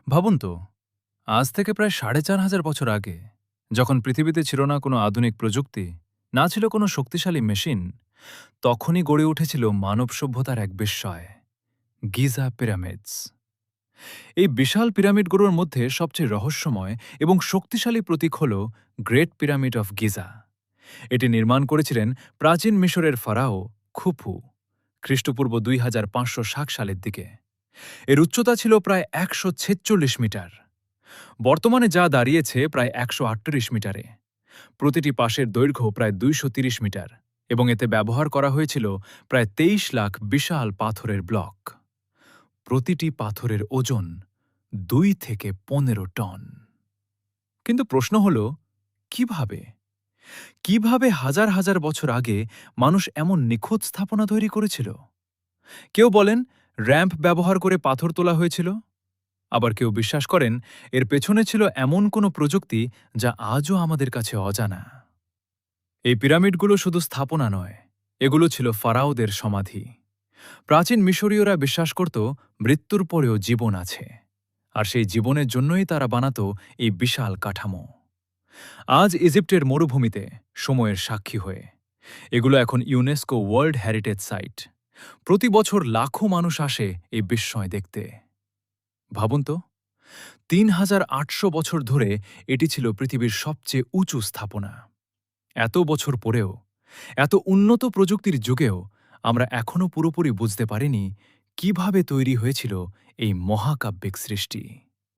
ভাবুন তো, আজ থেকে প্রায় ৪,৫০০ বছর আগে, যখন পৃথিবীতে ছিল না কোনো আধুনিক প্রযুক্তি, না ছিল কোনো শক্তিশালী মেশিন, তখনই গড়ে উঠেছিল মানব সভ্যতার এক বিস্ময়, গিজা পিরামিডস। এই বিশাল পিরামিডগুলোর মধ্যে সবচেয়ে রহস্যময় এবং শক্তিশালী প্রতীক হল গ্রেট পিরামিড অফ গিজা। এটি নির্মাণ করেছিলেন প্রাচীন মিশরের ফারাও খুফু, খ্রিস্টপূর্ব ২৫৬০ সালের দিকে। এর উচ্চতা ছিল প্রায় ১৪৬ মিটার। বর্তমানে যা দাঁড়িয়েছে প্রায় ১৩৮ মিটারে। প্রতিটি পাশের দৈর্ঘ্য প্রায় ২৩০ মিটার এবং এতে ব্যবহার করা হয়েছিল প্রায় ২৩ লাখ বিশাল পাথরের ব্লক। প্রতিটি পাথরের ওজন ২ থেকে ১৫ টন। কিন্তু প্রশ্ন হল, কিভাবে কিভাবে হাজার হাজার বছর আগে মানুষ এমন নিখুঁত স্থাপনা তৈরি করেছিল? কেউ বলেন র্যাম্প ব্যবহার করে পাথর তোলা হয়েছিল, আবার কেউ বিশ্বাস করেন এর পেছনে ছিল এমন কোনো প্রযুক্তি যা আজও আমাদের কাছে অজানা। এই পিরামিডগুলো শুধু স্থাপনা নয়, এগুলো ছিল ফারাওদের সমাধি। প্রাচীন মিশরীয়রা বিশ্বাস করত মৃত্যুর পরেও জীবন আছে, আর সেই জীবনের জন্যই তারা বানাত এই বিশাল কাঠামো। আজ ইজিপ্টের মরুভূমিতে সময়ের সাক্ষী হয়ে এগুলো এখন ইউনেস্কো ওয়ার্ল্ড হেরিটেজ সাইট। প্রতি বছর লাখো মানুষ আসে এই বিস্ময় দেখতে। ভাবুন তো, ৩,৮০০ বছর ধরে এটি ছিল পৃথিবীর সবচেয়ে উঁচু স্থাপনা। এত বছর পরেও, এত উন্নত প্রযুক্তির যুগেও আমরা এখনও পুরোপুরি বুঝতে পারিনি কিভাবে তৈরি হয়েছিল এই মহাকাব্যিক সৃষ্টি।